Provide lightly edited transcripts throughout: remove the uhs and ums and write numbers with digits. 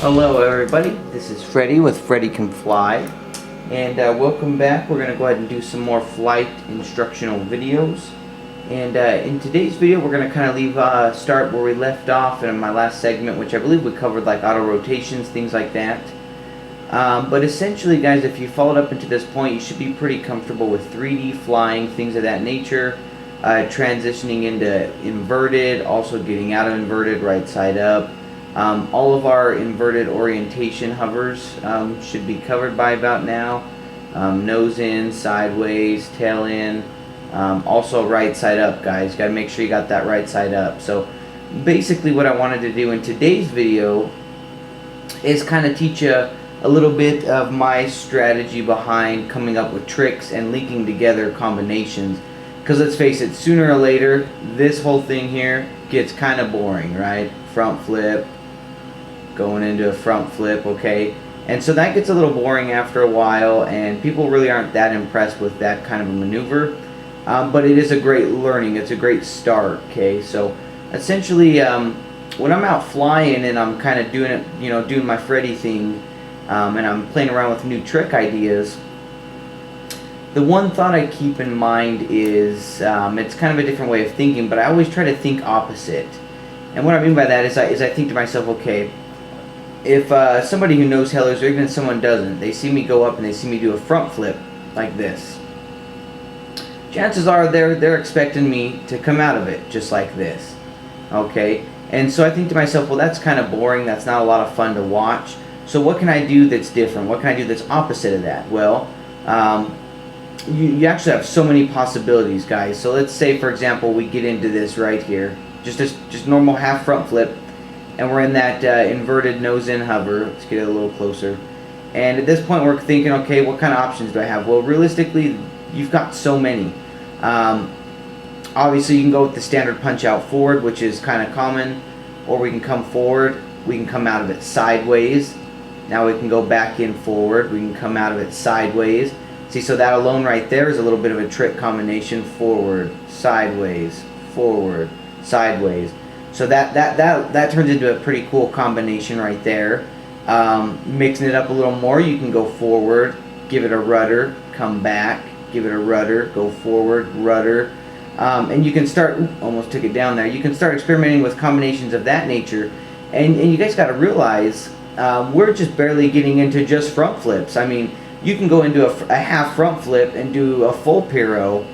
Hello everybody, this is Freddy with Freddy Can Fly, and welcome back. We're going to go ahead and do some more flight instructional videos. And in today's video we're going to kind of start where we left off in my last segment, which I believe we covered like auto rotations, things like that. But essentially guys, if you followed up into this point, you should be pretty comfortable with 3D flying, things of that nature, transitioning into inverted, also getting out of inverted, right side up. All of our inverted orientation hovers should be covered by about now. Nose in, sideways, tail in, also right side up, guys. Got to make sure you got that right side up. So basically what I wanted to do in today's video is kind of teach you a little bit of my strategy behind coming up with tricks and linking together combinations. Because let's face it, sooner or later, this whole thing here gets kind of boring, right? Front flip, going into a front flip, okay? And so that gets a little boring after a while, and people really aren't that impressed with that kind of a maneuver. But it is a great learning, it's a great start, okay? So essentially, when I'm out flying and I'm kind of doing it, you know, doing my Freddy thing, and I'm playing around with new trick ideas, the one thought I keep in mind is, it's kind of a different way of thinking, but I always try to think opposite. And what I mean by that is I think to myself, okay, if somebody who knows helios, or even someone doesn't, they see me go up and they see me do a front flip like this, chances are they're expecting me to come out of it just like this, okay? And so I think to myself, well, that's kind of boring, that's not a lot of fun to watch, so what can I do that's different? What can I do that's opposite of that? Well, you actually have so many possibilities, guys. So let's say, for example, we get into this right here, just normal half front flip, and we're in that inverted nose in hover. Let's get it a little closer. And at this point we're thinking, okay, what kind of options do I have? Well, realistically, you've got so many. Obviously you can go with the standard punch out forward, which is kind of common, or we can come forward, we can come out of it sideways. Now we can go back in forward, we can come out of it sideways. See, so that alone right there is a little bit of a trick combination: forward, sideways, forward, sideways. So that turns into a pretty cool combination right there. Mixing it up a little more, you can go forward, give it a rudder, come back, give it a rudder, go forward, rudder. And you can start, almost took it down there, you can start experimenting with combinations of that nature. And you guys got to realize, we're just barely getting into just front flips. I mean, you can go into a half front flip and do a full pyro,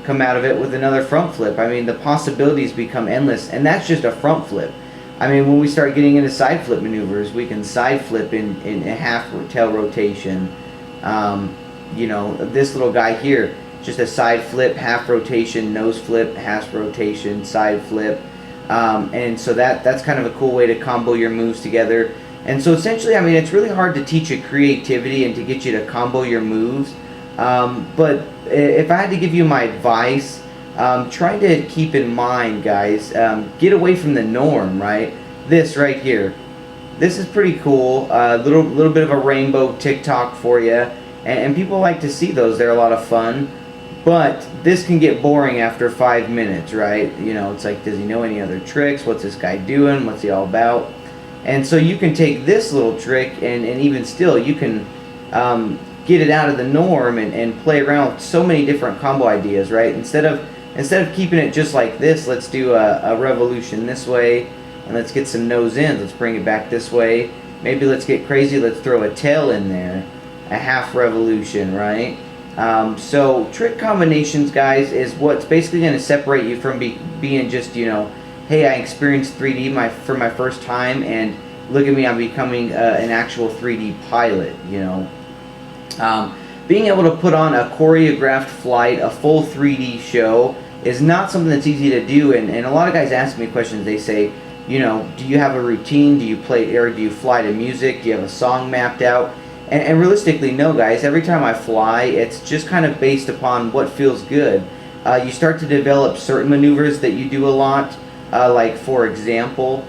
come out of it with another front flip. I mean, the possibilities become endless, and that's just a front flip. I mean, when we start getting into side flip maneuvers, we can side flip in a half tail rotation. You know, this little guy here, just a side flip, half rotation, nose flip, half rotation, side flip. And so that's kind of a cool way to combo your moves together. And so essentially, I mean, it's really hard to teach you creativity and to get you to combo your moves. But if I had to give you my advice, try to keep in mind, guys, get away from the norm, right? This right here, this is pretty cool. Little bit of a rainbow TikTok for you, and people like to see those. They're a lot of fun. But this can get boring after 5 minutes, right? You know, it's like, does he know any other tricks? What's this guy doing? What's he all about? And so you can take this little trick and even still you can get it out of the norm and play around with so many different combo ideas, right? Instead of keeping it just like this, let's do a revolution this way, and let's get some nose ins. Let's bring it back this way. Maybe let's get crazy. Let's throw a tail in there, a half revolution, right? So trick combinations, guys, is what's basically going to separate you from being just, you know, hey, I experienced 3D for my first time, and look at me, I'm becoming an actual 3D pilot, you know. Being able to put on a choreographed flight, a full 3D show, is not something that's easy to do, and a lot of guys ask me questions. They say, you know, do you have a routine? Do you play, or do you fly to music? Do you have a song mapped out? And realistically, no, guys. Every time I fly, it's just kind of based upon what feels good. You start to develop certain maneuvers that you do a lot. Like, for example,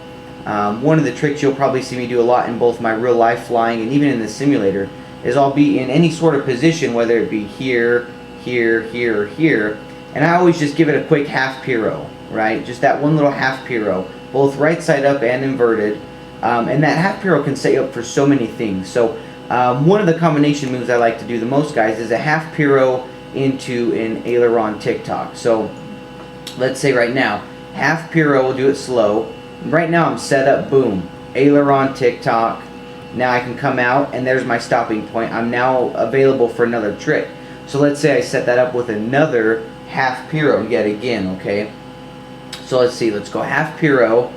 one of the tricks you'll probably see me do a lot in both my real life flying and even in the simulator is I'll be in any sort of position, whether it be here, here, here, or here, and I always just give it a quick half pyro, right? Just that one little half pyro, both right side up and inverted. And that half pyro can set you up for so many things. So one of the combination moves I like to do the most, guys, is a half pyro into an aileron tick-tock. So let's say right now, half pyro, we'll do it slow. Right now I'm set up, boom, aileron tick-tock. Now I can come out, and there's my stopping point. I'm now available for another trick. So let's say I set that up with another half pyro yet again, okay? So let's see, let's go half pyro,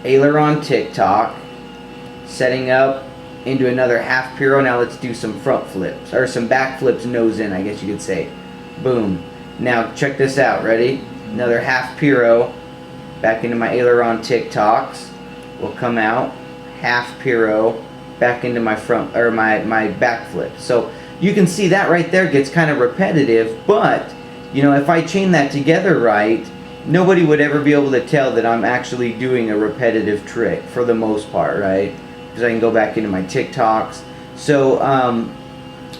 aileron tick-tock, setting up into another half pyro. Now let's do some front flips, or some back flips nose in, I guess you could say. Boom. Now check this out, ready? Another half pyro, back into my aileron tick-tocks. We'll come out, half pyro, back into my front, or my back flip. So you can see that right there gets kind of repetitive, but you know, if I chain that together right, nobody would ever be able to tell that I'm actually doing a repetitive trick for the most part, right? Because I can go back into my tick-tocks. So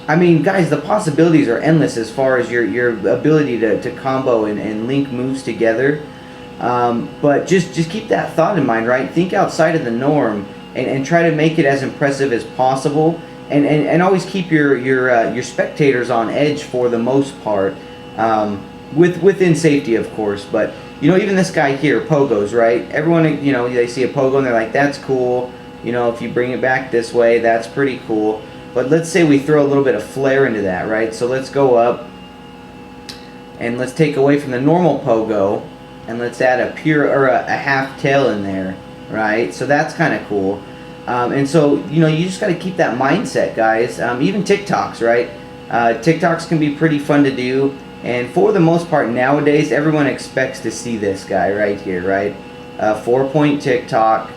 I mean, guys, the possibilities are endless as far as your ability to combo and link moves together. But just keep that thought in mind, right? Think outside of the norm and try to make it as impressive as possible. And always keep your spectators on edge for the most part, within safety, of course. But you know, even this guy here, pogos, right? Everyone, you know, they see a pogo and they're like, that's cool. You know, if you bring it back this way, that's pretty cool. But let's say we throw a little bit of flair into that, right? So let's go up and let's take away from the normal pogo and let's add a pure or a half tail in there, right? So that's kind of cool. And so, you know, you just got to keep that mindset, guys. Even TikToks, right? TikToks can be pretty fun to do. And for the most part nowadays, everyone expects to see this guy right here, right? 4-point TikTok,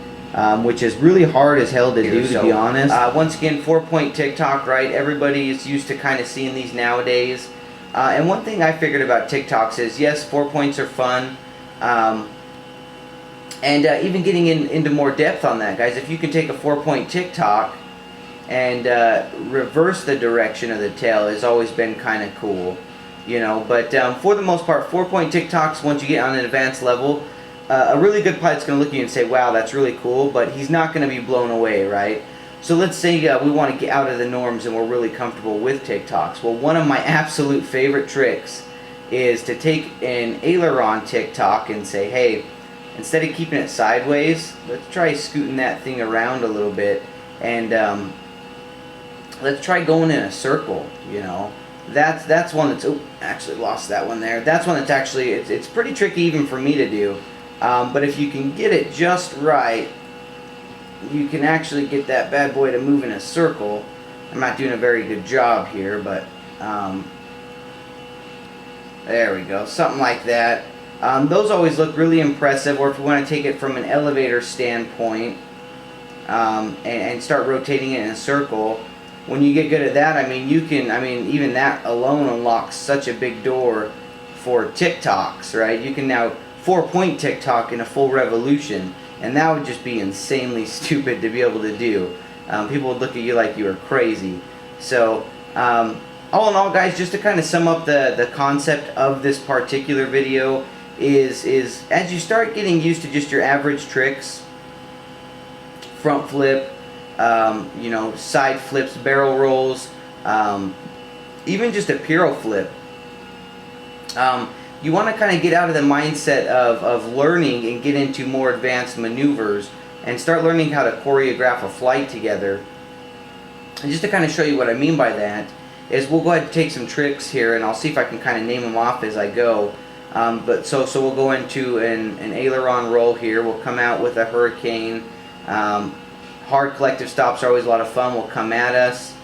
which is really hard as hell to do, to be honest. Once again, 4-point TikTok, right? Everybody is used to kind of seeing these nowadays. And one thing I figured about TikToks is, yes, 4 points are fun. And even getting into more depth on that, guys, if you can take a 4-point TikTok and reverse the direction of the tail has always been kind of cool, you know. But for the most part, 4-point TikToks, once you get on an advanced level, a really good pilot's going to look at you and say, wow, that's really cool, but he's not going to be blown away, right? So let's say we want to get out of the norms and we're really comfortable with TikToks. Well, one of my absolute favorite tricks is to take an aileron TikTok and say, hey, instead of keeping it sideways, let's try scooting that thing around a little bit, and let's try going in a circle, you know. That's one that's, oh, actually lost that one there. That's one that's actually, it's pretty tricky even for me to do. But if you can get it just right, you can actually get that bad boy to move in a circle. I'm not doing a very good job here, but there we go, something like that. Those always look really impressive, or if you want to take it from an elevator standpoint and start rotating it in a circle, when you get good at that, I mean, you can, I mean, even that alone unlocks such a big door for TikToks, right? You can now 4-point TikTok in a full revolution, and that would just be insanely stupid to be able to do. People would look at you like you were crazy. So, all in all, guys, just to kind of sum up the concept of this particular video is as you start getting used to just your average tricks, front flip, you know, side flips, barrel rolls, even just a pyro flip, you want to kind of get out of the mindset of learning and get into more advanced maneuvers and start learning how to choreograph a flight together. And just to kind of show you what I mean by that is we'll go ahead and take some tricks here, and I'll see if I can kind of name them off as I go. But so we'll go into an aileron roll here. We'll come out with a hurricane. Hard collective stops are always a lot of fun. We'll come at us,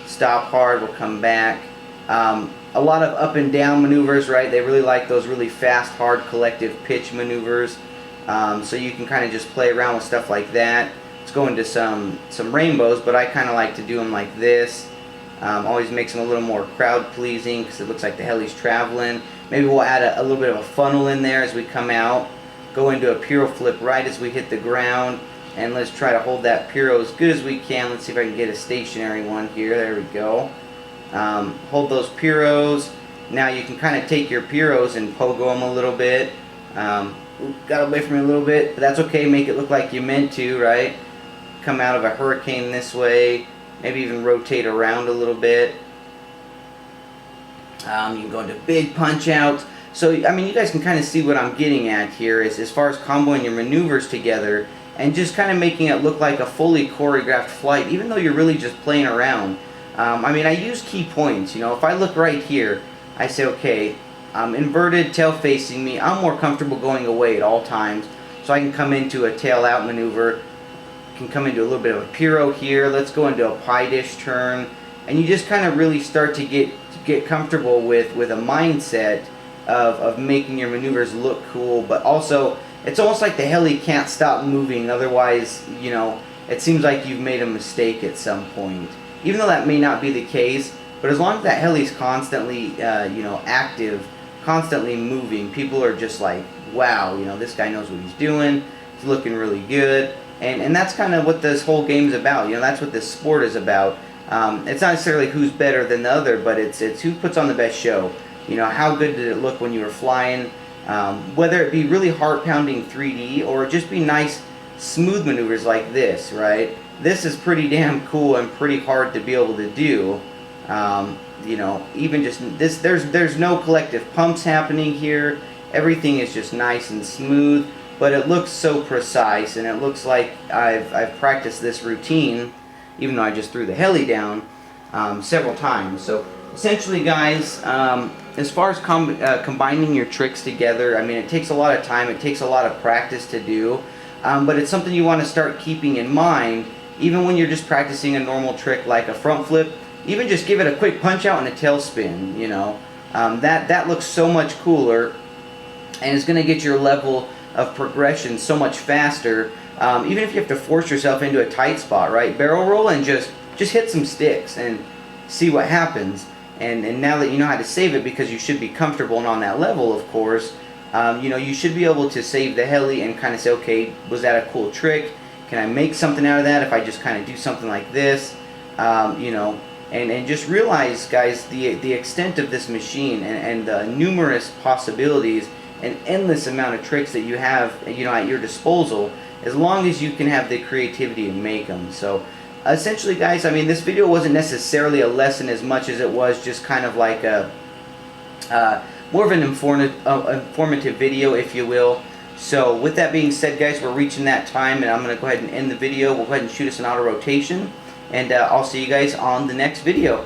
stop hard, we'll come back. A lot of up and down maneuvers, right? They really like those really fast, hard collective pitch maneuvers. So you can kind of just play around with stuff like that. Let's go into some rainbows, but I kind of like to do them like this. Always makes them a little more crowd pleasing because it looks like the heli's traveling. Maybe we'll add a little bit of a funnel in there as we come out. Go into a pyro flip right as we hit the ground. And let's try to hold that pyro as good as we can. Let's see if I can get a stationary one here. There we go. Hold those pyros. Now you can kind of take your pyros and pogo them a little bit. got away from me a little bit, but that's okay. Make it look like you meant to, right? Come out of a hurricane this way, maybe even rotate around a little bit. You can go into big punch outs. So, I mean, you guys can kind of see what I'm getting at here is as far as comboing your maneuvers together and just kind of making it look like a fully choreographed flight, even though you're really just playing around. I mean, I use key points. You know, if I look right here, I say, okay, inverted, tail facing me, I'm more comfortable going away at all times. So I can come into a tail out maneuver, can come into a little bit of a pyro here. Let's go into a pie dish turn. And you just kind of really start to get comfortable with a mindset of making your maneuvers look cool, but also it's almost like the heli can't stop moving, otherwise, you know, it seems like you've made a mistake at some point. Even though that may not be the case, but as long as that heli's constantly, you know, active, constantly moving, people are just like, wow, you know, this guy knows what he's doing, he's looking really good, and that's kind of what this whole game's about. You know, that's what this sport is about. It's not necessarily who's better than the other, but it's who puts on the best show. You know, how good did it look when you were flying? Whether it be really heart-pounding 3D or just be nice, smooth maneuvers like this, right? This is pretty damn cool and pretty hard to be able to do. You know, even just this, there's no collective pumps happening here. Everything is just nice and smooth, but it looks so precise, and it looks like I've practiced this routine, even though I just threw the heli down several times. So essentially, guys, as far as combining your tricks together, I mean, it takes a lot of time, it takes a lot of practice to do, but it's something you want to start keeping in mind, even when you're just practicing a normal trick like a front flip. Even just give it a quick punch out and a tail spin, you know. That looks so much cooler, and it's going to get your level of progression so much faster. Even if you have to force yourself into a tight spot, right? Barrel roll and just hit some sticks and see what happens. And now that you know how to save it, because you should be comfortable and on that level, of course, you know, you should be able to save the heli and kind of say, okay, was that a cool trick? Can I make something out of that if I just kind of do something like this? You know, and just realize, guys, the extent of this machine and the numerous possibilities and endless amount of tricks that you have, you know, at your disposal, as long as you can have the creativity to make them. So essentially, guys, I mean, this video wasn't necessarily a lesson as much as it was just kind of like a more of an informative video, if you will. So with that being said, guys, we're reaching that time, and I'm going to go ahead and end the video. We'll go ahead and shoot us an auto rotation, and I'll see you guys on the next video.